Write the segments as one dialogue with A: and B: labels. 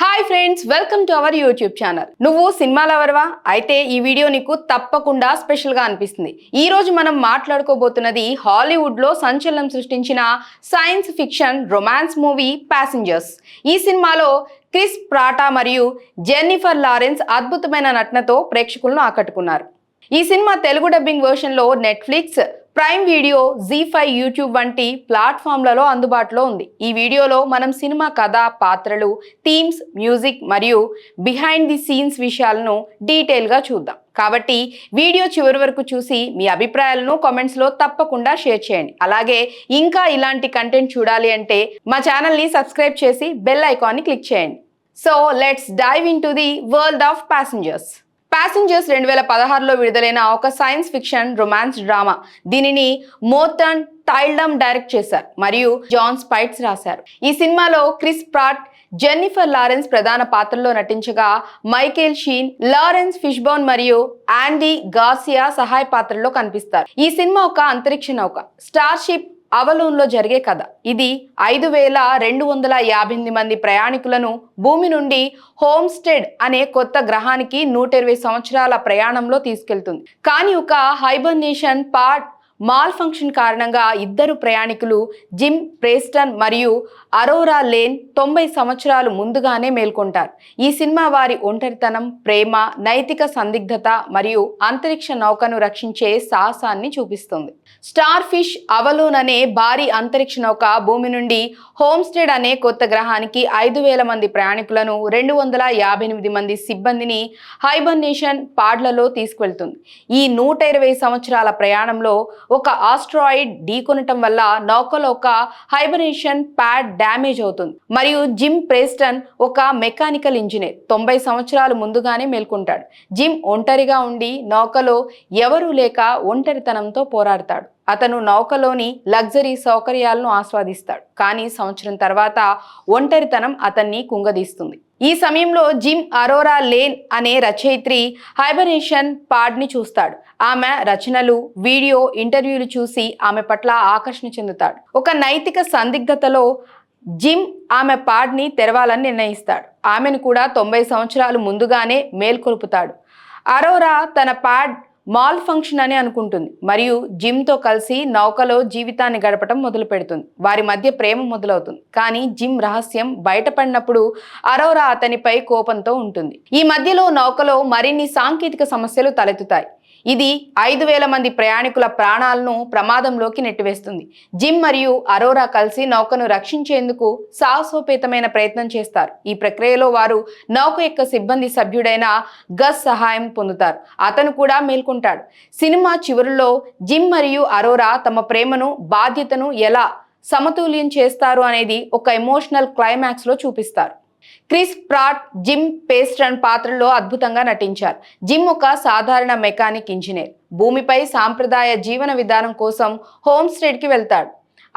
A: Hi friends, welcome to our YouTube channel. నువ్వు cinema లవర్వా? అయితే ఈ వీడియో నీకు తప్పకుండా స్పెషల్ గా అనిపిస్తుంది. ఈ రోజు మనం మాట్లాడుకోబోతున్నది హాలీవుడ్ లో సంచలనం సృష్టించిన science fiction romance movie passengers. ఈ సినిమాలో క్రిస్ ప్రాటా మరియు జెన్నిఫర్ లారెన్స్ అద్భుతమైన నటనతో ప్రేక్షకులను ఆకట్టుకున్నారు. ఈ సినిమా తెలుగు డబ్బింగ్ వర్షన్ లో నెట్ఫ్లిక్స్, ప్రైమ్ వీడియో, జీ5, యూట్యూబ్ వంటి ప్లాట్ఫామ్లలో అందుబాటులో ఉంది. ఈ వీడియోలో మనం సినిమా కథ, పాత్రలు, థీమ్స్, మ్యూజిక్ మరియు బిహైండ్ ది సీన్స్ విషయాలను డీటెయిల్గా చూద్దాం. కాబట్టి వీడియో చివరి వరకు చూసి మీ అభిప్రాయాలను కామెంట్స్లో తప్పకుండా షేర్ చేయండి. అలాగే ఇంకా ఇలాంటి కంటెంట్ చూడాలి అంటే మా ఛానల్ని సబ్స్క్రైబ్ చేసి బెల్ ఐకాన్ని క్లిక్ చేయండి. So let's dive into the world of passengers. Passengers 2016లో విడుదలైన ఒక సైన్స్ ఫిక్షన్ రొమాన్స్ డ్రామా. దీనిని మోర్టన్ టైల్డమ్ డైరెక్ట్ చేశారు మరియు జాన్ స్పైట్స్ రాశారు. ఈ సినిమాలో క్రిస్ ప్రాట్, జెన్నిఫర్ లారెన్స్ ప్రధాన పాత్రల్లో నటించగా మైకేల్ షీన్, లారెన్స్ ఫిష్బోన్ మరియు ఆండీ గార్సియా సహాయ పాత్రల్లో కనిపిస్తారు. ఈ సినిమా ఒక అంతరిక్ష నౌక స్టార్షిప్ అవలోన్లో జరిగే కథ. ఇది 5258 మంది ప్రయాణికులను భూమి నుండి హోమ్స్టెడ్ అనే కొత్త గ్రహానికి 120 సంవత్సరాల ప్రయాణంలో తీసుకెళ్తుంది. కానీ ఒక హైబర్నేషన్ పార్ట్ మాల్ ఫంక్షన్ కారణంగా ఇద్దరు ప్రయాణికులు జిమ్ ప్రెస్టన్ మరియు అరోరా లేన్ 90 సంవత్సరాలు ముందుగానే మేల్కొంటారు. ఈ సినిమా వారి ఒంటరితనం, ప్రేమ, నైతిక సందిగ్ధత మరియు అంతరిక్ష నౌకను రక్షించే సాహసాన్ని చూపిస్తుంది. స్టార్ ఫిష్ అవలోన్ అనే భారీ అంతరిక్ష నౌక భూమి నుండి హోమ్స్టెడ్ అనే కొత్త గ్రహానికి 5000 మంది ప్రయాణికులను 258 మంది సిబ్బందిని హైబర్నేషన్ పాడ్లలో తీసుకువెళ్తుంది. ఈ 120 సంవత్సరాల ప్రయాణంలో ఒక ఆస్ట్రాయిడ్ ఢీకొనటం వల్ల నౌకలో ఒక హైబర్నేషన్ ప్యాడ్ డ్యామేజ్ అవుతుంది మరియు జిమ్ ప్రెస్టన్, ఒక మెకానికల్ ఇంజనీర్, 90 సంవత్సరాలు ముందుగానే మేల్కొంటాడు. జిమ్ ఒంటరిగా ఉండి నౌకలో ఎవరూ లేక ఒంటరితనంతో పోరాడతాడు. అతను నౌకలోని లగ్జరీ సౌకర్యాలను ఆస్వాదిస్తాడు, కానీ సంవత్సరం తర్వాత ఒంటరితనం అతన్ని కుంగదీస్తుంది. ఈ సమయంలో జిమ్ అరోరా లేన్ అనే రచయిత్రి హైబర్నేషన్ పాడ్ని చూస్తాడు. ఆమె రచనలు, వీడియో ఇంటర్వ్యూలు చూసి ఆమె పట్ల ఆకర్షణ చెందుతాడు. ఒక నైతిక సందిగ్ధతలో జిమ్ ఆమె పాడ్ని తెరవాలని నిర్ణయిస్తాడు. ఆమెను కూడా 90 సంవత్సరాలు ముందుగానే మేల్కొల్పుతాడు. అరోరా తన పాడ్ మాల్ ఫంక్షన్ అని అనుకుంటుంది మరియు జిమ్తో కలిసి నౌకలో జీవితాన్ని గడపటం మొదలు పెడుతుంది. వారి మధ్య ప్రేమ మొదలవుతుంది. కానీ జిమ్ రహస్యం బయటపడినప్పుడు అరోరా అతనిపై కోపంతో ఉంటుంది. ఈ మధ్యలో నౌకలో మరిన్ని సాంకేతిక సమస్యలు తలెత్తుతాయి. ఇది 5000 మంది ప్రయాణికుల ప్రాణాలను ప్రమాదంలోకి నెట్టివేస్తుంది. జిమ్ మరియు అరోరా కలిసి నౌకను రక్షించేందుకు సాహసోపేతమైన ప్రయత్నం చేస్తారు. ఈ ప్రక్రియలో వారు నౌక యొక్క సిబ్బంది సభ్యుడైన గస్ సహాయం పొందుతారు. అతను కూడా మేల్కొంటాడు. సినిమా చివరిలో జిమ్ మరియు అరోరా తమ ప్రేమను, బాధ్యతను ఎలా సమతుల్యం చేస్తారు అనేది ఒక ఎమోషనల్ క్లైమాక్స్ లో చూపిస్తారు. క్రిస్ ప్రాట్, జిమ్ ప్రెస్టన్ పాత్రలో అద్భుతంగా నటించారు. జిమ్ ఒక సాధారణ మెకానిక్ ఇంజనీర్. భూమిపై సాంప్రదాయ జీవన విధానం కోసం హోమ్స్టెడ్కి వెళ్తాడు.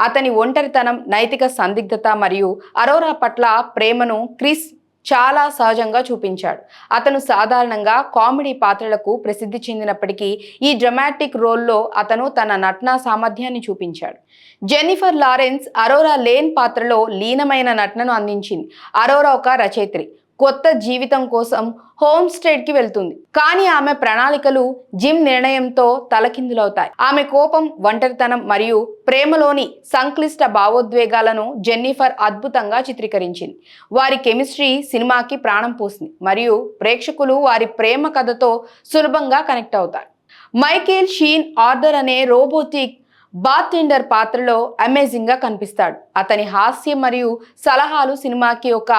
A: అతని ఒంటరితనం, నైతిక సందిగ్ధత మరియు అరోరా పట్ల ప్రేమను క్రిస్ చాలా సహజంగా చూపించాడు. అతను సాధారణంగా కామెడీ పాత్రలకు ప్రసిద్ధి చెందినప్పటికీ ఈ డ్రామాటిక్ రోల్లో అతను తన నటనా సామర్థ్యాన్ని చూపించాడు. జెన్నిఫర్ లారెన్స్ అరోరా లేన్ పాత్రలో లీనమైన నటనను అందించింది. అరోరా ఒక రచయిత్రి, కొత్త జీవితం కోసం హోమ్స్టెడ్కి వెళ్తుంది. కానీ ఆమె ప్రణాళికలు జిమ్ నిర్ణయంతో తలకిందులవుతాయి. ఆమె కోపం, ఒంటరితనం మరియు ప్రేమలోని సంక్లిష్ట భావోద్వేగాలను జెన్నిఫర్ అద్భుతంగా చిత్రీకరించింది. వారి కెమిస్ట్రీ సినిమాకి ప్రాణం పోసింది మరియు ప్రేక్షకులు వారి ప్రేమ కథతో సులభంగా కనెక్ట్ అవుతారు. మైకేల్ షీన్ ఆర్థర్ అనే రోబోటిక్ బార్టెండర్ పాత్రలో అమేజింగ్ గా కనిపిస్తాడు. అతని హాస్యం మరియు సలహాలు సినిమాకి ఒక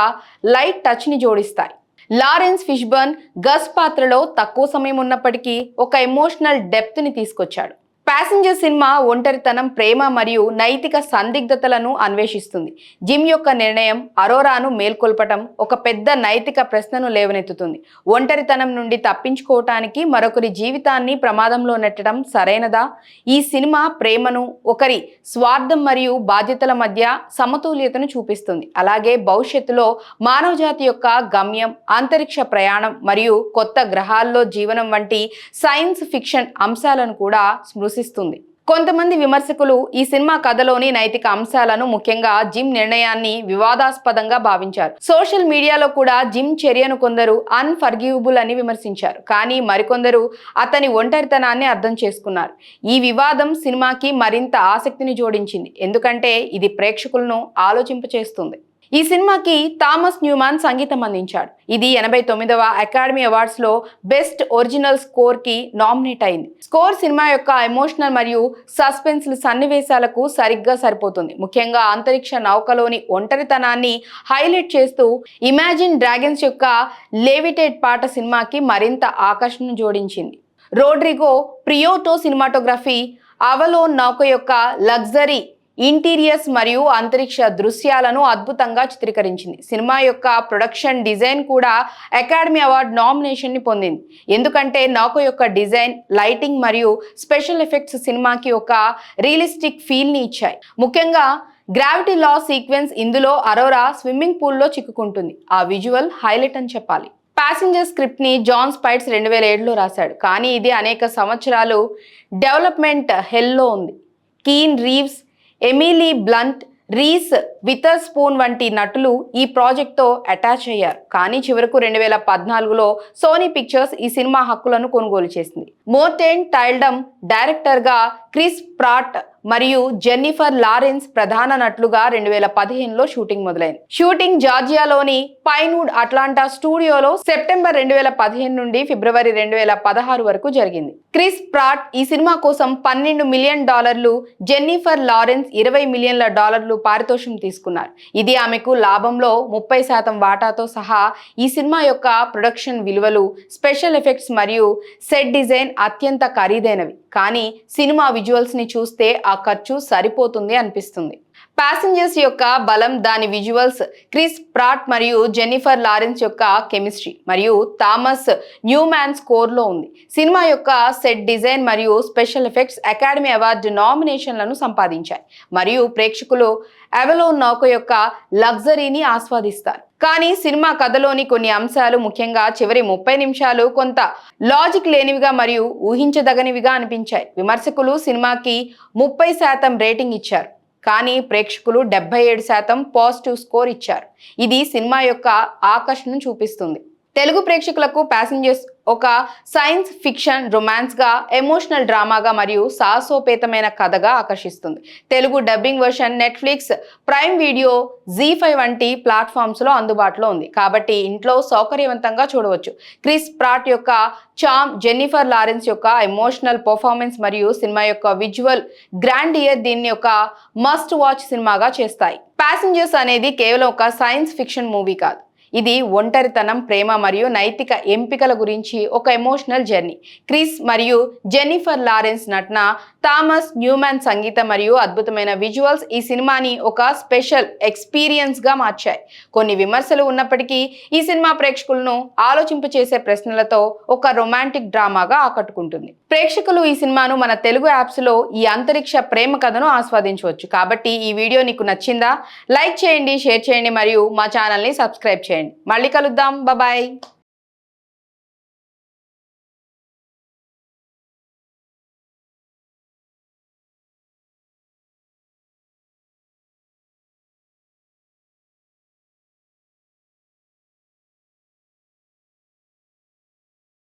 A: లైట్ టచ్ ని జోడిస్తాయి. లారెన్స్ ఫిష్బర్న్ గస్ పాత్రలో తక్కువ సమయం ఉన్నప్పటికీ ఒక ఎమోషనల్ డెప్త్ ని తీసుకొచ్చాడు. ప్యాసింజర్ సినిమా ఒంటరితనం, ప్రేమ మరియు నైతిక సందిగ్ధతలను అన్వేషిస్తుంది. జిమ్ యొక్క నిర్ణయం అరోరాను మేల్కొల్పటం ఒక పెద్ద నైతిక ప్రశ్నను లేవనెత్తుతుంది. ఒంటరితనం నుండి తప్పించుకోవటానికి మరొకరి జీవితాన్ని ప్రమాదంలో నెట్టడం సరైనదా? ఈ సినిమా ప్రేమను, ఒకరి స్వార్థం మరియు బాధ్యతల మధ్య సమతుల్యతను చూపిస్తుంది. అలాగే భవిష్యత్తులో మానవజాతి యొక్క గమ్యం, అంతరిక్ష ప్రయాణం మరియు కొత్త గ్రహాల్లో జీవనం వంటి సైన్స్ ఫిక్షన్ అంశాలను కూడా స్పృశిస్తుంది. కొంతమంది విమర్శకులు ఈ సినిమా కథలోని నైతిక అంశాలను, ముఖ్యంగా జిమ్ నిర్ణయాన్ని వివాదాస్పదంగా భావించారు. సోషల్ మీడియాలో కూడా జిమ్ చర్యను కొందరు అన్ఫర్గివబుల్ అని విమర్శించారు. కానీ మరికొందరు అతని ఒంటరితనాన్ని అర్థం చేసుకున్నారు. ఈ వివాదం సినిమాకి మరింత ఆసక్తిని జోడించింది, ఎందుకంటే ఇది ప్రేక్షకులను ఆలోచింపచేస్తుంది. ఈ సినిమాకి థామస్ న్యూమాన్ సంగీతం అందించాడు. ఇది 89వ అకాడమీ అవార్డ్స్ లో బెస్ట్ ఒరిజినల్ స్కోర్ కి నామినేట్ అయింది. స్కోర్ సినిమా యొక్క ఎమోషనల్ మరియు సస్పెన్స్ సన్నివేశాలకు సరిగ్గా సరిపోతుంది. ముఖ్యంగా అంతరిక్ష నౌకలోని ఒంటరితనాన్ని హైలైట్ చేస్తూ ఇమాజిన్ డ్రాగన్స్ యొక్క లెవిటేట్ పాట సినిమాకి మరింత ఆకర్షణ జోడించింది. రోడ్రిగో ప్రియోటో సినిమాటోగ్రఫీ అవలోన్ నౌక యొక్క లగ్జరీ ఇంటీరియర్స్ మరియు అంతరిక్ష దృశ్యాలను అద్భుతంగా చిత్రీకరించింది. సినిమా యొక్క ప్రొడక్షన్ డిజైన్ కూడా అకాడమీ అవార్డ్ నామినేషన్ ని పొందింది, ఎందుకంటే నౌక యొక్క డిజైన్, లైటింగ్ మరియు స్పెషల్ ఎఫెక్ట్స్ సినిమాకి ఒక రియలిస్టిక్ ఫీల్ ని ఇచ్చాయి. ముఖ్యంగా గ్రావిటీ లాస్ సీక్వెన్స్, ఇందులో అరోరా స్విమ్మింగ్ పూల్లో చిక్కుకుంటుంది. ఆ విజువల్ హైలైట్ అని చెప్పాలి. ప్యాసింజర్ స్క్రిప్ట్ ని జాన్ స్పైట్స్ 2007లో రాశాడు, కానీ ఇది అనేక సంవత్సరాలు డెవలప్మెంట్ హెల్లో ఉంది. కీన్ రీవ్స్, ఎమిలీ బ్లంట్, రీస్ విథర్స్పూన్ వంటి నటులు ఈ ప్రాజెక్ట్తో అటాచ్ అయ్యారు. కానీ చివరకు 2014లో సోనీ పిక్చర్స్ ఈ సినిమా హక్కులను కొనుగోలు చేసింది. మోర్టెన్ టైల్డమ్ డైరెక్టర్గా, క్రిస్ ప్రాట్ మరియు జెన్నిఫర్ లారెన్స్ ప్రధాన నటులుగా 2015లో షూటింగ్ మొదలైంది. షూటింగ్ జార్జియాలోని పైన్వుడ్ అట్లాంటా స్టూడియోలో సెప్టెంబర్ 2015 నుండి ఫిబ్రవరి 2016 వరకు జరిగింది. క్రిస్ ప్రాట్ ఈ సినిమా కోసం $12 మిలియన్, జెన్నిఫర్ లారెన్స్ $20 మిలియన్ పారితోషికం తీసుకున్నారు. ఇది ఆమెకు లాభంలో 30% వాటాతో సహా ఈ సినిమా యొక్క ప్రొడక్షన్ విలువలు, స్పెషల్ ఎఫెక్ట్స్ మరియు సెట్ డిజైన్ అత్యంత ఖరీదైనవి. కానీ సినిమా విజువల్స్ ని చూస్తే ఆ ఖర్చు సరిపోతుంది అనిపిస్తుంది. ప్యాసింజర్స్ యొక్క బలం దాని విజువల్స్, క్రిస్ ప్రాట్ మరియు జెన్నిఫర్ లారెన్స్ యొక్క కెమిస్ట్రీ మరియు థామస్ న్యూమాన్ స్కోర్లో ఉంది. సినిమా యొక్క సెట్ డిజైన్ మరియు స్పెషల్ ఎఫెక్ట్స్ అకాడమీ అవార్డు నామినేషన్లను సంపాదించాయి మరియు ప్రేక్షకులు అవలోన్ నౌక యొక్క లగ్జరీని ఆస్వాదిస్తారు. కానీ సినిమా కథలోని కొన్ని అంశాలు, ముఖ్యంగా చివరి 30 నిమిషాలు కొంత లాజిక్ లేనివిగా మరియు ఊహించదగనివిగా అనిపించాయి. విమర్శకులు సినిమాకి 30% రేటింగ్ ఇచ్చారు, కానీ ప్రేక్షకులు 77% పాజిటివ్ స్కోర్ ఇచ్చారు. ఇది సినిమా యొక్క ఆకర్షణను చూపిస్తుంది. తెలుగు ప్రేక్షకులకు ప్యాసింజర్స్ ఒక సైన్స్ ఫిక్షన్ రొమాన్స్గా, ఎమోషనల్ డ్రామాగా మరియు సాహసోపేతమైన కథగా ఆకర్షిస్తుంది. Telugu dubbing version Netflix, Prime Video, జీ5 వంటి ప్లాట్ఫామ్స్లో అందుబాటులో ఉంది, కాబట్టి ఇంట్లో సౌకర్యవంతంగా చూడవచ్చు. క్రిస్ ప్రాట్ యొక్క చామ్, జెన్నిఫర్ లారెన్స్ యొక్క ఎమోషనల్ పర్ఫార్మెన్స్ మరియు సినిమా యొక్క విజువల్ గ్రాండియర్ దీన్ని ఒక మస్ట్ వాచ్ సినిమాగా చేస్తాయి. ప్యాసింజర్స్ అనేది కేవలం ఒక సైన్స్ ఫిక్షన్ మూవీ కాదు, ఇది ఒంటరితనం, ప్రేమ మరియు నైతిక ఎంపికల గురించి ఒక ఎమోషనల్ జర్నీ. క్రిస్ మరియు జెన్నిఫర్ లారెన్స్ నటన, థామస్ న్యూమాన్ సంగీతం మరియు అద్భుతమైన విజువల్స్ ఈ సినిమాని ఒక స్పెషల్ ఎక్స్పీరియన్స్ గా మార్చాయి. కొన్ని విమర్శలు ఉన్నప్పటికీ ఈ సినిమా ప్రేక్షకులను ఆలోచింపచేసే ప్రశ్నలతో ఒక రొమాంటిక్ డ్రామాగా ఆకట్టుకుంటుంది. ప్రేక్షకులు ఈ సినిమాను మన తెలుగు యాప్స్ లో ఈ అంతరిక్ష ప్రేమ కథను ఆస్వాదించవచ్చు. కాబట్టి ఈ వీడియో నీకు నచ్చిందా? లైక్ చేయండి, షేర్ చేయండి మరియు మా ఛానల్ని సబ్స్క్రైబ్ చేయండి. మళ్ళీ కలుద్దాం. బాయ్.